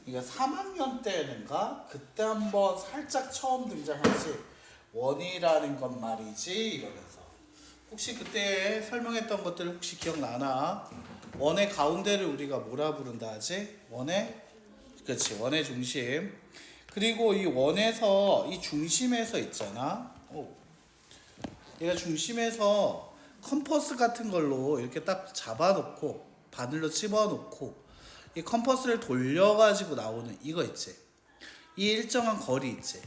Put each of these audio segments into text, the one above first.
이게 3학년 때는가 그때 한번 살짝 처음 등장하지 원이라는 것 말이지 이러면서 혹시 그때 설명했던 것들 혹시 기억나나? 원의 가운데를 우리가 뭐라 부른다 하지? 원의 그렇지 원의 중심. 그리고 이 원에서 이 중심에서 있잖아. 얘가 중심에서 컴퍼스 같은 걸로 이렇게 딱 잡아놓고 바늘로 집어놓고 이 컴퍼스를 돌려가지고 나오는 이거 있지. 이 일정한 거리 있지.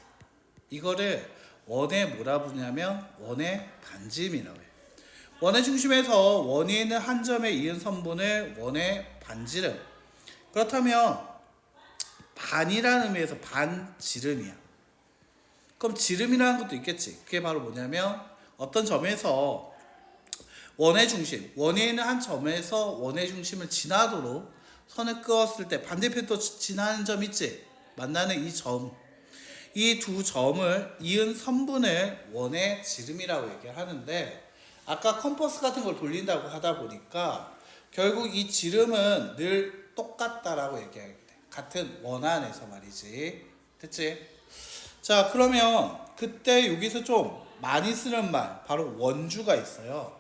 이거를 원의 뭐라 부르냐면 원의 반지름이라고 해. 원의 중심에서 원이 있는 한 점에 이은 선분을 원의 반지름. 그렇다면 반이라는 의미에서 반지름이야. 그럼 지름이라는 것도 있겠지. 그게 바로 뭐냐면 어떤 점에서 원의 중심, 원에 있는 한 점에서 원의 중심을 지나도록 선을 그었을 때 반대편 또 지나는 점 있지? 만나는 이 점. 이 두 점을 이은 선분을 원의 지름이라고 얘기를 하는데 아까 컴퍼스 같은 걸 돌린다고 하다 보니까 결국 이 지름은 늘 똑같다라고 얘기하게 돼. 같은 원 안에서 말이지. 됐지? 자, 그러면 그때 여기서 좀 많이 쓰는 말 바로 원주가 있어요.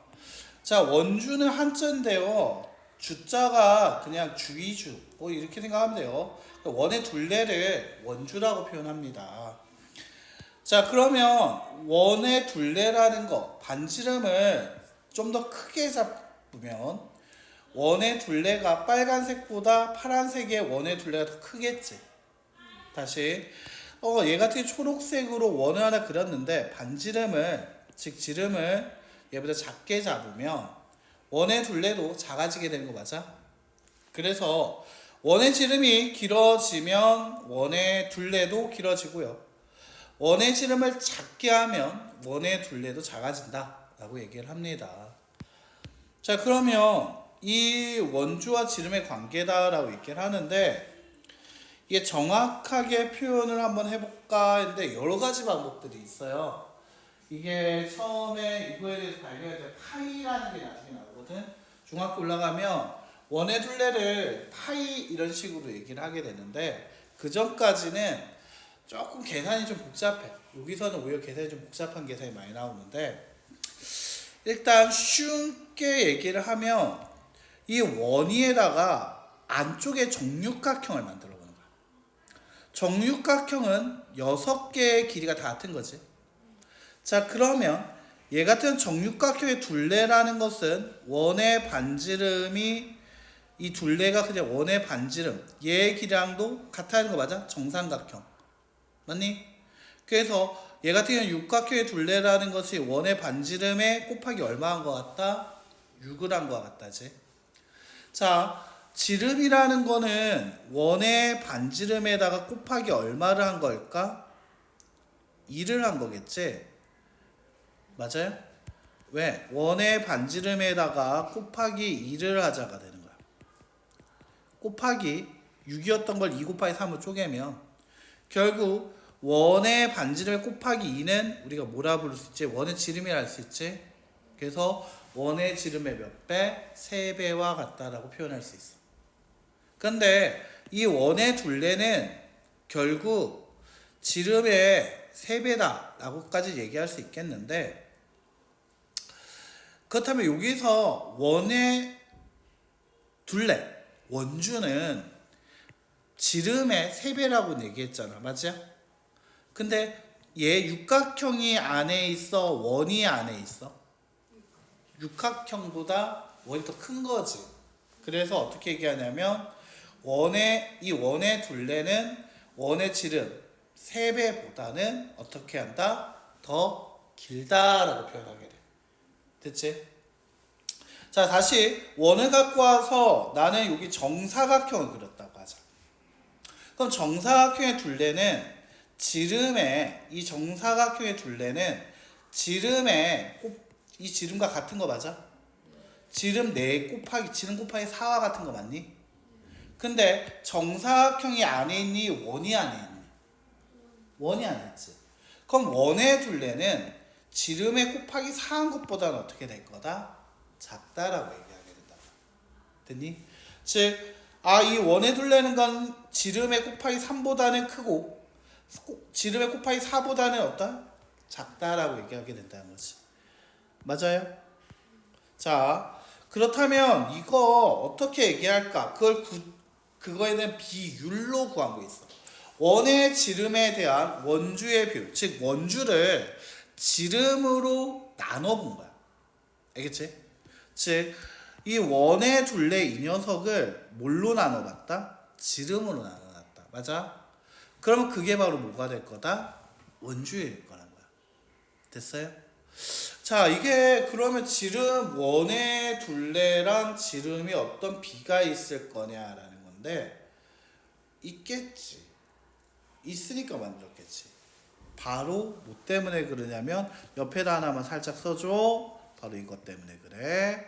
자, 원주는 한자인데요. 주자가 그냥 주의주 이렇게 생각하면 돼요. 원의 둘레를 원주라고 표현합니다. 자, 그러면 원의 둘레라는 거 반지름을 좀 더 크게 잡으면 원의 둘레가 빨간색보다 파란색의 원의 둘레가 더 크겠지. 다시 얘 같은 초록색으로 원을 하나 그렸는데 반지름을 즉 지름을 얘보다 작게 잡으면 원의 둘레도 작아지게 되는 거 맞아? 그래서 원의 지름이 길어지면 원의 둘레도 길어지고요. 원의 지름을 작게 하면 원의 둘레도 작아진다 라고 얘기를 합니다. 자, 그러면 이 원주와 지름의 관계다 라고 얘기를 하는데 이게 정확하게 표현을 한번 해볼까 했는데 여러 가지 방법들이 있어요. 이게 처음에 이거에 대해서 발견할 때 파이라는 게 나중에 나오거든. 중학교 올라가면 원의 둘레를 파이 이런 식으로 얘기를 하게 되는데 그 전까지는 조금 계산이 좀 복잡해. 여기서는 오히려 계산이 좀 복잡한 계산이 많이 나오는데 일단 쉽게 얘기를 하면 이 원위에다가 안쪽에 정육각형을 만들어 보는 거야. 정육각형은 6개의 길이가 다 같은 거지. 자, 그러면 얘 같은 정육각형의 둘레라는 것은 원의 반지름이 이 둘레가 그냥 원의 반지름 얘의 길이랑도 같다는 거 맞아? 정삼각형 맞니? 그래서 얘 같은 경우는 육각형의 둘레라는 것이 원의 반지름에 곱하기 얼마 한 것 같다? 6을 한 것 같다지. 자, 지름이라는 거는 원의 반지름에다가 곱하기 얼마를 한 걸까? 2를 한 거겠지? 맞아요? 왜? 원의 반지름에다가 곱하기 2를 하자가 되는 거야. 곱하기 6이었던 걸 2 곱하기 3으로 쪼개면 결국 원의 반지름에 곱하기 2는 우리가 뭐라 부를 수 있지? 원의 지름이라 할 수 있지? 그래서 원의 지름의 몇 배? 3배와 같다라고 표현할 수 있어. 근데 이 원의 둘레는 결국 지름의 3배다 라고까지 얘기할 수 있겠는데 그렇다면 여기서 원의 둘레, 원주는 지름의 3배라고 얘기했잖아. 맞아? 근데 얘 육각형이 안에 있어? 원이 안에 있어? 육각형보다 원이 더 큰 거지. 그래서 어떻게 얘기하냐면 이 원의 둘레는 원의 지름 3배보다는 어떻게 한다? 더 길다라고 표현하게 돼. 됐지? 자, 다시 원을 갖고 와서 나는 여기 정사각형을 그렸다고 하자. 그럼 정사각형의 둘레는 이 정사각형의 둘레는 이 지름과 같은 거 맞아? 지름 4 지름 곱하기 4와 같은 거 맞니? 근데 정사각형이 안에 있니? 원이 안에 있니? 원이 안에 있지. 그럼 원의 둘레는 지름에 곱하기 4한 것보다는 어떻게 될 거다? 작다라고 얘기하게 된다. 됐니? 즉 이 원의 둘레는 건 지름의 곱하기 3보다는 크고 지름의 곱하기 4보다는 어떤? 작다라고 얘기하게 된다는 거지. 맞아요? 자, 그렇다면 이거 어떻게 얘기할까? 그거에 대한 비율로 구한 거 있어. 원의 지름에 대한 원주의 비율, 즉 원주를 지름으로 나눠본 거야. 알겠지? 즉 이 원의 둘레 이 녀석을 뭘로 나눠봤다? 지름으로 나눠놨다. 맞아? 그러면 그게 바로 뭐가 될 거다? 원주일 거란 거야. 됐어요? 자, 이게 그러면 지름 원의 둘레랑 지름이 어떤 비가 있을 거냐라는 건데 있겠지. 있으니까 만들었겠지. 바로 뭐 때문에 그러냐면 옆에다 하나만 살짝 써줘. 바로 이것 때문에 그래.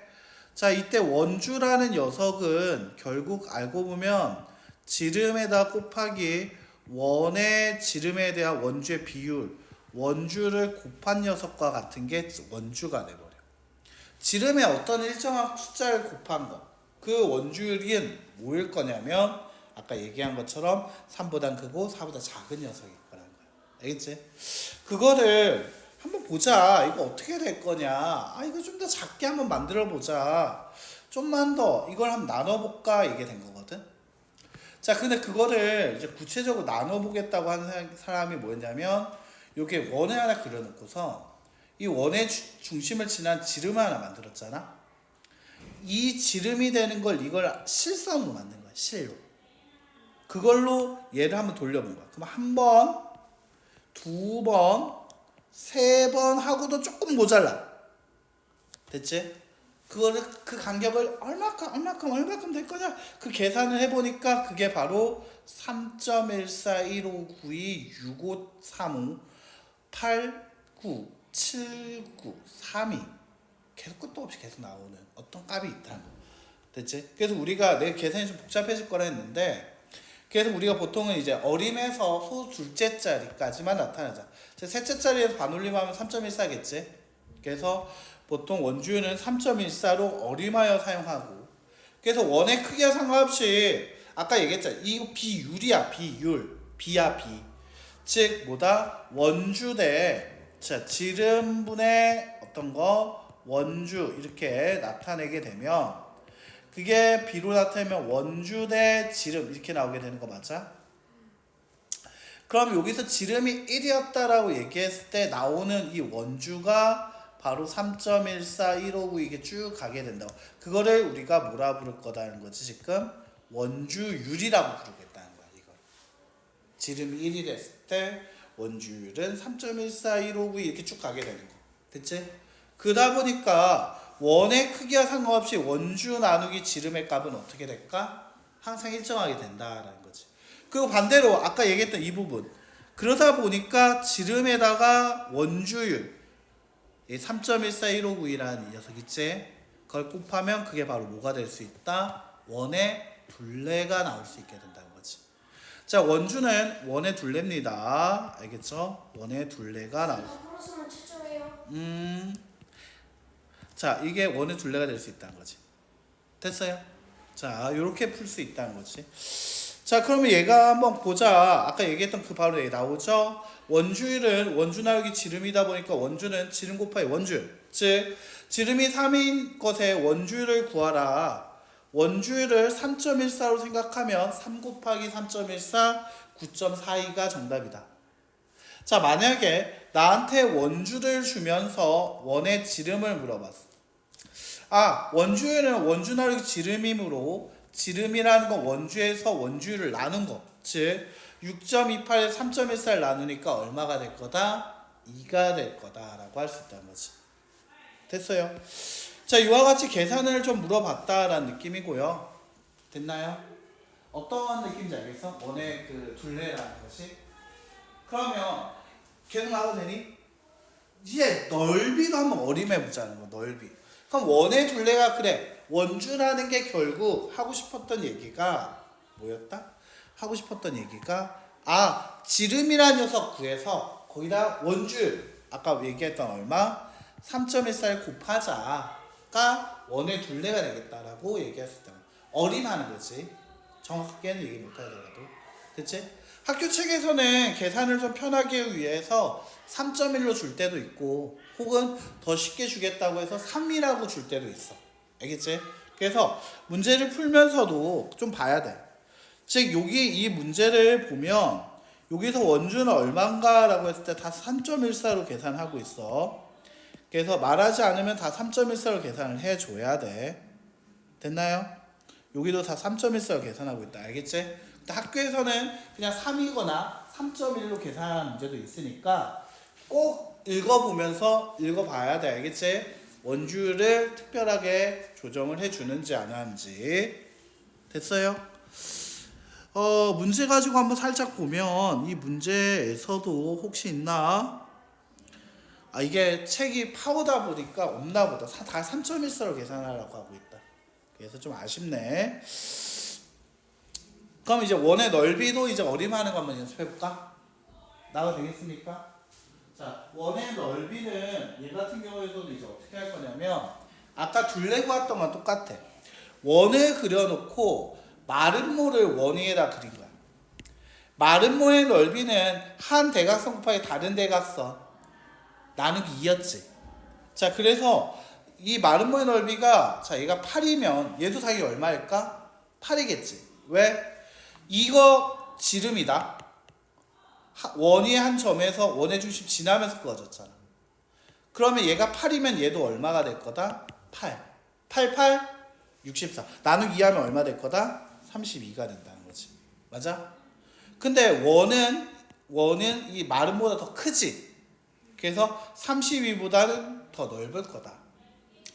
자, 이때 원주라는 녀석은 결국 알고 보면 지름에다 곱하기 원의 지름에 대한 원주의 비율, 원주를 곱한 녀석과 같은 게 원주가 돼버려. 지름에 어떤 일정한 숫자를 곱한 거, 그 원주율은 뭐일 거냐면 아까 얘기한 것처럼 3보다 크고 4보다 작은 녀석일 거라는 거야. 알겠지? 그거를 한번 보자. 이거 어떻게 될 거냐. 이거 좀 더 작게 한번 만들어 보자. 좀만 더 이걸 한번 나눠볼까 이게 된 거거든. 자, 근데 그거를 이제 구체적으로 나눠보겠다고 하는 사람이 뭐였냐면 요게 원을 하나 그려놓고서 이 원의 중심을 지난 지름을 하나 만들었잖아. 이 지름이 되는 걸 이걸 실선으로 만든 거야. 실로. 그걸로 얘를 한번 돌려본 거야. 그럼 한 번, 두 번, 세 번 하고도 조금 모자라. 됐지? 그거를 그 간격을 얼마큼 될 거냐? 그 계산을 해보니까 그게 바로 3.1415926535897932 계속 끝도 없이 계속 나오는 어떤 값이 있다는 거. 됐지? 그래서 우리가 내 계산이 좀 복잡해질 거라 했는데 그래서 우리가 보통은 이제 어림에서 소 둘째 자리까지만 나타내자. 셋째 자리에서 반올림하면 3.14겠지? 그래서 보통 원주율은 3.14로 어림하여 사용하고 그래서 원의 크기와 상관없이 아까 얘기했잖아. 이거 비율이야. 비율. 비야 비. 즉 뭐다? 원주 대 지름분의 어떤 거 원주 이렇게 나타내게 되면 그게 비로 나타내면 원주 대 지름 이렇게 나오게 되는 거 맞아? 그럼 여기서 지름이 1이었다라고 얘기했을 때 나오는 이 원주가 바로 3.14159 이게 쭉 가게 된다고. 그거를 우리가 뭐라 부를 거다는 거지 지금? 원주율이라고 부르겠다는 거야 이걸. 지름이 1이 됐을 때 원주율은 3.14159 이렇게 쭉 가게 되는 거. 됐지? 그러다 보니까 원의 크기와 상관없이 원주 나누기 지름의 값은 어떻게 될까? 항상 일정하게 된다라는 거지. 그리고 반대로 아까 얘기했던 이 부분. 그러다 보니까 지름에다가 원주율 3.14159이라는 이 녀석 있지? 그걸 곱하면 그게 바로 뭐가 될 수 있다? 원의 둘레가 나올 수 있게 된다는 거지. 자, 원주는 원의 둘레입니다. 알겠죠? 원의 둘레가 나올 수 플러스만 최초예요. 자, 이게 원의 둘레가 될 수 있다는 거지. 됐어요? 자, 요렇게 풀 수 있다는 거지. 자, 그러면 얘가 한번 보자. 아까 얘기했던 그 바로 얘 나오죠? 원주율은 원주 나누기 지름이다 보니까 원주는 지름 곱하기 원주율. 즉, 지름이 3인 것의 원주율을 구하라. 원주율을 3.14로 생각하면 3 곱하기 3.14, 9.42가 정답이다. 자, 만약에 나한테 원주를 주면서 원의 지름을 물어봤어. 원주율은 원주 나누기 지름이므로 지름이라는 건 원주에서 원주율을 나눈 거. 즉 6.28에 3.14를 나누니까 얼마가 될 거다? 2가 될 거다라고 할 수 있다는 거지. 됐어요? 자, 이와 같이 계산을 좀 물어봤다라는 느낌이고요. 됐나요? 어떤 느낌인지 알겠어? 원의 그 둘레라는 것이. 그러면 계속 나와도 되니? 이제 넓이도 한번 어림해보자는 거. 넓이. 그럼 원의 둘레가 그래. 원주라는 게 결국 하고 싶었던 얘기가 뭐였다? 하고 싶었던 얘기가 지름이라는 녀석 구해서 거기다 원주 아까 얘기했던 얼마? 3.14를 곱하자가 원의 둘레가 되겠다라고 얘기했을 때 어림하는 거지. 정확하게는 얘기 못하더라도. 됐지? 학교 책에서는 계산을 좀 편하게 위해서 3.1로 줄 때도 있고 혹은 더 쉽게 주겠다고 해서 3이라고 줄 때도 있어. 알겠지? 그래서 문제를 풀면서도 좀 봐야 돼. 즉 여기 이 문제를 보면 여기서 원주는 얼마인가라고 했을 때 다 3.14로 계산하고 있어. 그래서 말하지 않으면 다 3.14로 계산을 해줘야 돼. 됐나요? 여기도 다 3.14로 계산하고 있다. 알겠지? 근데 학교에서는 그냥 3이거나 3.1로 계산하는 문제도 있으니까 꼭 읽어보면서 읽어봐야 돼. 알겠지? 원주를 특별하게 조정을 해주는지 안 하는지. 됐어요? 문제 가지고 한번 살짝 보면 이 문제에서도 혹시 있나? 이게 책이 파우다 보니까 없나 보다. 다 3.14로 계산하라고 하고 있다. 그래서 좀 아쉽네. 그럼 이제 원의 넓이도 이제 어림하는 거 한번 연습해볼까? 나가 되겠습니까? 자, 원의 넓이는 얘 같은 경우에도 이제 어떻게 할 거냐면 아까 둘레 구했던 건 똑같아. 원을 그려놓고 마름모를 원 위에다 그린 거야. 마름모의 넓이는 한 대각선 곱하기 다른 대각선 나누기 2였지. 자, 그래서 이 마름모의 넓이가 자 얘가 8이면 얘도 당연히 얼마일까? 8이겠지. 왜? 이거 지름이다. 원 위의 한 점에서 원의 중심 지나면서 그어졌잖아. 그러면 얘가 8이면 얘도 얼마가 될 거다? 8. 64. 나누기 2하면 얼마 될 거다? 32가 된다는 거지. 맞아? 근데 원은 이 마름모보다 더 크지. 그래서 32보다는 더 넓을 거다.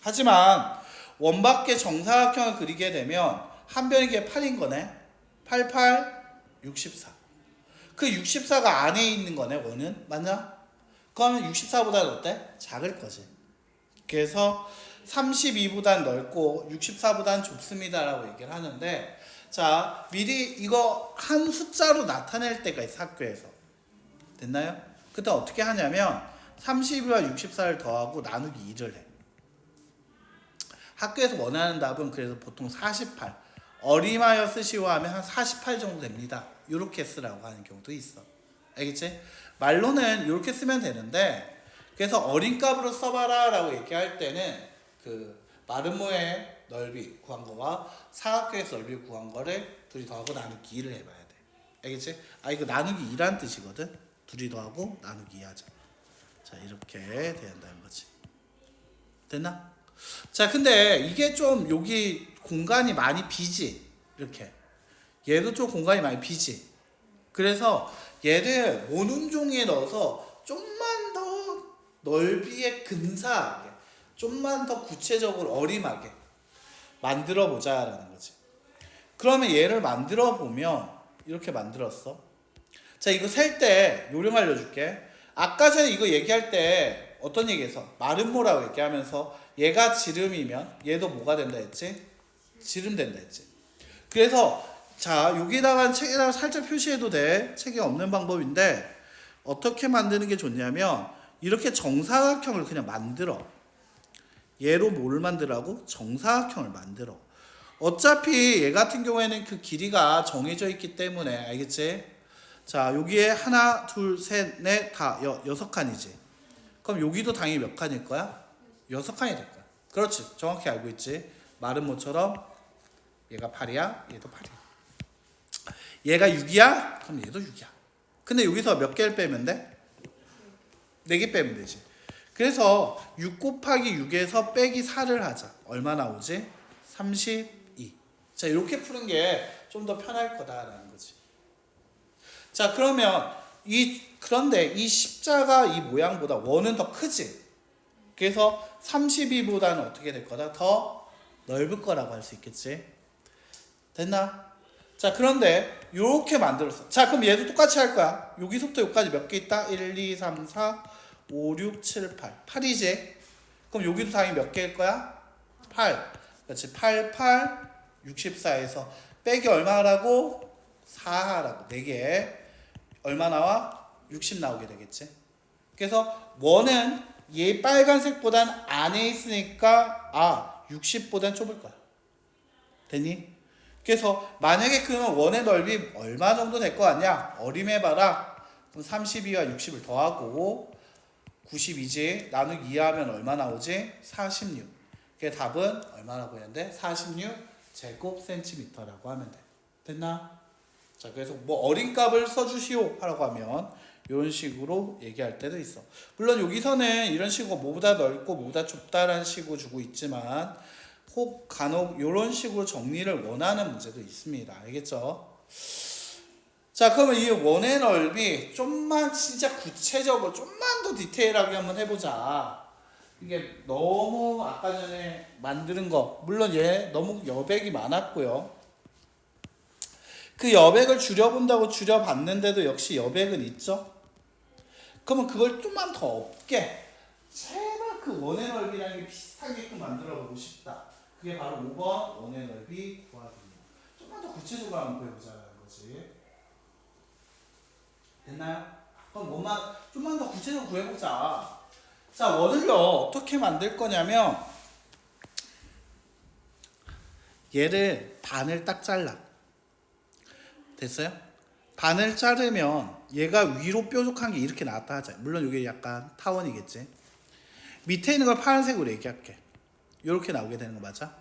하지만 원 밖에 정사각형을 그리게 되면 한 변이 게 8인 거네. 64. 그 64가 안에 있는 거네, 원은. 맞나? 그러면 64보다는 어때? 작을 거지. 그래서 32보단 넓고 64보단 좁습니다라고 얘기를 하는데, 자, 미리 이거 한 숫자로 나타낼 때가 있어, 학교에서. 됐나요? 그때 어떻게 하냐면 32와 64를 더하고 나누기 2를 해. 학교에서 원하는 답은 그래서 보통 48. 어림하여 쓰시오 하면 한 48 정도 됩니다. 이렇게 쓰라고 하는 경우도 있어. 알겠지? 말로는 이렇게 쓰면 되는데, 그래서 어린값으로 써봐라 라고 얘기할 때는 그 마름모의 넓이 구한 거와 사각형에서 넓이 구한 거를 둘이 더하고 나누기 2를 해봐야 돼. 알겠지? 이거 나누기 2란 뜻이거든. 둘이 더하고 나누기 2 하자. 자, 이렇게 된다는 거지. 됐나? 자, 근데 이게 좀 여기 공간이 많이 비지. 이렇게. 얘도 좀 공간이 많이 비지. 그래서 얘를 원운종에 넣어서 좀만 더 넓이에 근사하게, 좀만 더 구체적으로 어림하게 만들어 보자라는 거지. 그러면 얘를 만들어 보면 이렇게 만들었어. 자, 이거 셀 때 요령 알려줄게. 아까 전에 이거 얘기할 때 어떤 얘기해서 마름모라고 얘기하면서 얘가 지름이면 얘도 뭐가 된다 했지? 지름 된다 했지. 그래서 자, 여기다가 책에다가 살짝 표시해도 돼. 책에 없는 방법인데 어떻게 만드는 게 좋냐면 이렇게 정사각형을 그냥 만들어. 얘로 뭘 만들라고? 정사각형을 만들어. 어차피 얘 같은 경우에는 그 길이가 정해져 있기 때문에, 알겠지? 자, 여기에 하나, 둘, 셋, 넷, 다 6칸이지. 그럼 여기도 당연히 몇 칸일 거야? 6칸이 될 거야. 그렇지. 정확히 알고 있지. 마름모처럼 얘가 8이야. 얘도 8이야. 얘가 6이야? 그럼 얘도 6이야. 근데 여기서 몇 개를 빼면 돼? 4개 빼면 되지. 그래서 6 곱하기 6에서 빼기 4를 하자. 얼마 나오지? 32. 자, 이렇게 푸는 게 좀 더 편할 거다라는 거지. 자, 그러면 그런데 이 십자가 이 모양보다 원은 더 크지. 그래서 32보다는 어떻게 될 거다? 더 넓을 거라고 할 수 있겠지. 됐나? 자, 그런데 이렇게 만들었어. 자, 그럼 얘도 똑같이 할 거야. 여기서부터 여기까지 몇 개 있다? 1, 2, 3, 4, 5, 6, 7, 8. 8이지? 그럼 여기도 당연히 몇 개일 거야? 8. 그렇지. 8, 64에서 빼기 얼마라고? 4라고. 4개. 얼마 나와? 60 나오게 되겠지. 그래서 원은 얘 빨간색보단 안에 있으니까 60보단 좁을 거야. 됐니? 그래서 만약에 그러면 원의 넓이 얼마 정도 될 거 아니야? 어림해봐라. 그럼 32와 60을 더하고 92지 나누기 2 하면 얼마 나오지? 46. 그 답은 얼마라고 했는데 46 제곱센티미터라고 하면 돼. 됐나? 자, 그래서 뭐 어린 값을 써주시오 하라고 하면 이런 식으로 얘기할 때도 있어. 물론 여기서는 이런 식으로 뭐보다 넓고 뭐보다 좁다라는 식으로 주고 있지만 혹 간혹 이런 식으로 정리를 원하는 문제도 있습니다. 알겠죠? 자, 그러면 이 원의 넓이 좀만 진짜 구체적으로 좀만 더 디테일하게 한번 해보자. 이게 너무 아까 전에 만드는 거 물론 얘 너무 여백이 많았고요. 그 여백을 줄여본다고 줄여봤는데도 역시 여백은 있죠. 그러면 그걸 좀만 더 없게 제발 그 원의 넓이랑 비슷하게끔 만들어보고 싶다. 그게 바로 5번 원의 넓이 구하기입니다. 좀만 더 구체적으로 한번 구해보자는 거지. 됐나요? 그럼 좀만 더 구체적으로 구해보자. 자, 원을요 어떻게 만들 거냐면 얘를 반을 딱 잘라. 됐어요? 반을 자르면 얘가 위로 뾰족한 게 이렇게 나왔다 하자. 물론 이게 약간 타원이겠지. 밑에 있는 걸 파란색으로 얘기할게. 이렇게 나오게 되는 거 맞아?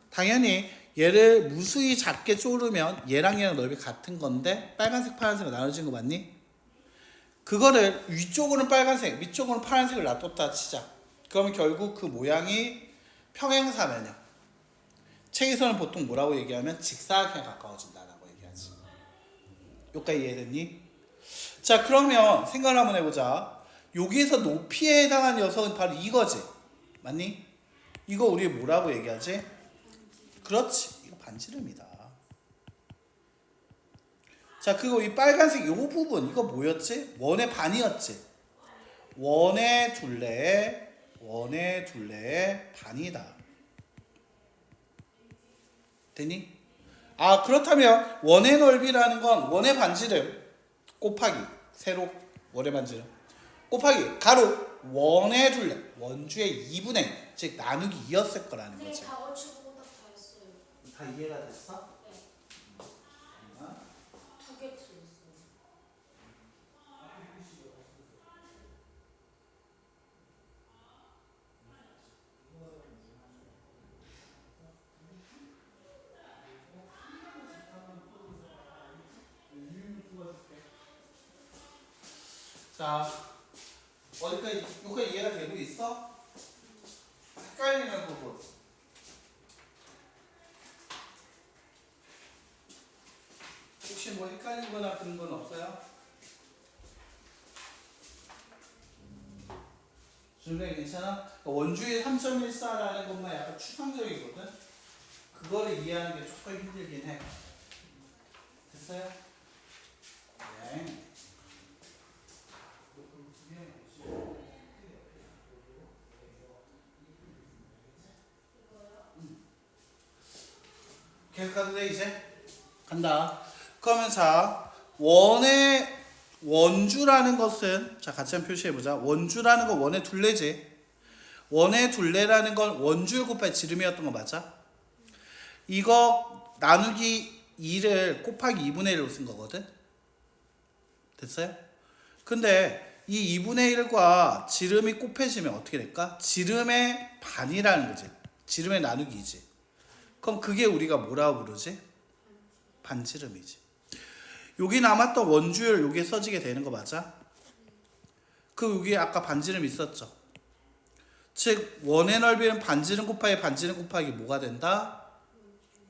당연히 얘를 무수히 작게 쪼르면 얘랑 넓이 같은 건데 빨간색 파란색으로 나눠진 거 맞니? 그거를 위쪽으로는 빨간색 밑쪽으로는 파란색을 놔뒀다 치자. 그러면 결국 그 모양이 평행사면요. 책에서는 보통 뭐라고 얘기하면 직사각형에 가까워진다라고 얘기하지. 여기까지 이해됐니? 자, 그러면 생각을 한번 해보자. 여기에서 높이에 해당하는 녀석은 바로 이거지. 맞니? 이거 우리 뭐라고 얘기하지? 그렇지. 이거 반지름이다. 자, 그리고 이 빨간색 요 부분 이거 뭐였지? 원의 반이었지. 원의 둘레의 반이다. 되니? 아, 그렇다면 원의 넓이라는 건 원의 반지름 곱하기 세로 원의 반지름 곱하기 가로 원의 둘레 원주의 2분의 1, 즉 나누기 2였을 거라는 거지. 다 거치고 다 했어요. 다 이해가 됐어? 네. 2개 틀렸어요. 자, 여기까지 이해가 되고 있어? 헷갈리는 부분. 혹시 뭐 헷갈리거나 그런 건 없어요? 준비 괜찮아? 원주의 3.14라는 것만 약간 추상적이거든? 그거를 이해하는 게 조금 힘들긴 해. 됐어요? 네. 계속 가도 돼 이제? 간다. 그러면 자, 원주라는 것은 자 같이 한번 표시해보자. 원주라는 건 원의 둘레지. 원의 둘레라는 건 원줄 곱하기 지름이었던 거 맞아? 이거 나누기 2를 곱하기 2분의 1로 쓴 거거든? 됐어요? 근데 이 2분의 1과 지름이 곱해지면 어떻게 될까? 지름의 반이라는 거지. 지름의 나누기이지. 그럼 그게 우리가 뭐라고 부르지? 반지름이지. 여기 남았던 원주율 여기에 써지게 되는 거 맞아? 그 여기 아까 반지름 있었죠? 즉 원의 넓이는 반지름 곱하기 뭐가 된다?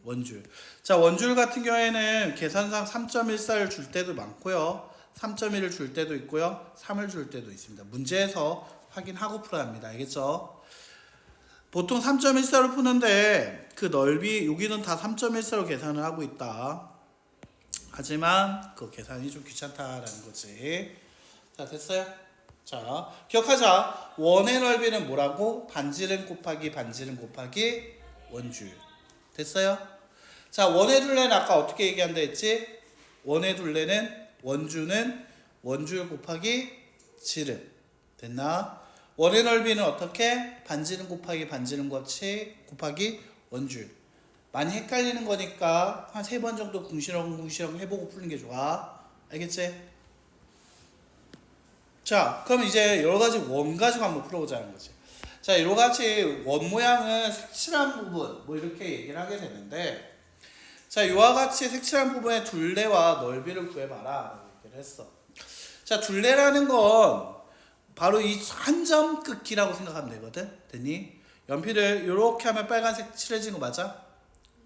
원주율. 자, 원주율 같은 경우에는 계산상 3.14를 줄 때도 많고요. 3.1을 줄 때도 있고요. 3을 줄 때도 있습니다. 문제에서 확인하고 풀어야 합니다. 알겠죠? 보통 3.14로 푸는데 그 넓이 여기는 다 3.14로 계산을 하고 있다. 하지만 그 계산이 좀 귀찮다라는 거지. 자, 됐어요? 자, 기억하자. 원의 넓이는 뭐라고? 반지름 곱하기 원주율. 됐어요? 자, 원의 둘레는 아까 어떻게 얘기한다 했지? 원의 둘레는 원주는 원주율 곱하기 지름. 됐나? 원의 넓이는 어떻게? 반지름 곱하기 곱하기 원주율. 많이 헷갈리는 거니까 한 3번 정도 궁시렁궁시렁 해보고 푸는 게 좋아. 알겠지? 자, 그럼 이제 여러 가지 원 가지고 한번 풀어보자는 거지. 자, 여러 가지 원 모양은 색칠한 부분, 뭐 이렇게 얘기를 하게 되는데, 자, 이와 같이 색칠한 부분의 둘레와 넓이를 구해봐라. 얘기를 했어. 자, 둘레라는 건 바로 이 한 점 끝기라고 생각하면 되거든. 됐니? 연필을 이렇게 하면 빨간색 칠해진 거 맞아?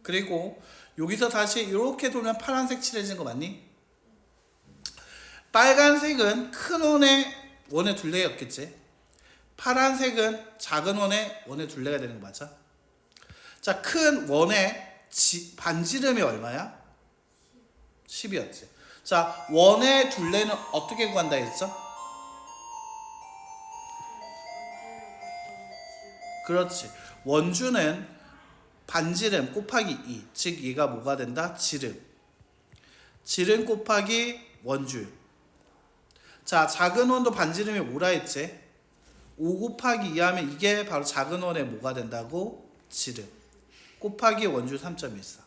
그리고 여기서 다시 이렇게 돌면 파란색 칠해진 거 맞니? 빨간색은 큰 원의 둘레였겠지. 파란색은 작은 원의 둘레가 되는 거 맞아? 자, 큰 원의 반지름이 얼마야? 10이었지. 자, 원의 둘레는 어떻게 구한다 했죠? 그렇지. 원주는 반지름 곱하기 2. 즉 얘가 뭐가 된다? 지름. 지름 곱하기 원줄. 자, 작은 원도 반지름이 뭐라 했지? 5 곱하기 2 하면 이게 바로 작은 원의 뭐가 된다고? 지름. 곱하기 원줄 3.14.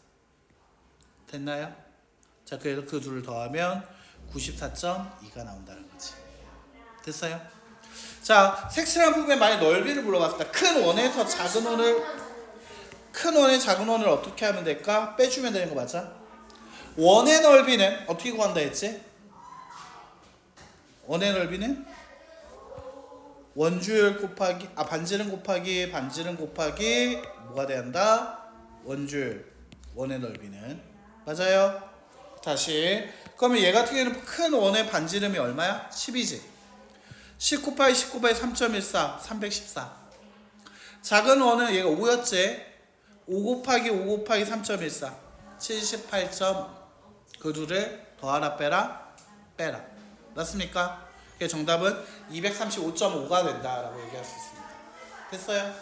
됐나요? 자, 그래서 그 둘을 더하면 94.2가 나온다는 거지. 됐어요? 자, 색칠한 부분에 만약 넓이를 물어봤다. 큰 원의 작은 원을 어떻게 하면 될까? 빼주면 되는 거 맞아? 원의 넓이는 어떻게 구한다 했지? 원의 넓이는 원줄 곱하기 반지름 곱하기 뭐가 돼야 한다? 원줄. 원의 넓이는 맞아요? 다시 그러면 얘 같은 경우는 큰 원의 반지름이 얼마야? 10이지. 10 곱하기 3.14 314. 작은 원은 얘가 5였지. 5 곱하기 3.14 78. 그 둘을 더하라 빼라. 맞습니까? 정답은 235.5가 된다라고 얘기할 수 있습니다. 됐어요?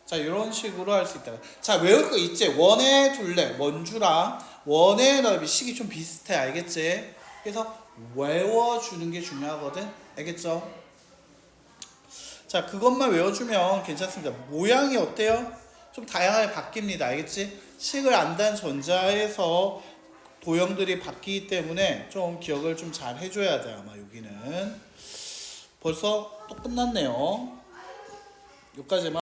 자, 이런 식으로 할 수 있다. 자, 외울 거 있지? 원의 둘레, 원주랑 원의 넓이 식이 좀 비슷해. 알겠지? 그래서 외워주는 게 중요하거든. 알겠죠? 자, 그것만 외워주면 괜찮습니다. 모양이 어때요? 좀 다양하게 바뀝니다. 알겠지? 식을 안단 전자에서 도형들이 바뀌기 때문에 좀 기억을 좀 잘 해줘야 돼. 아마 여기는 벌써 또 끝났네요. 여기까지만.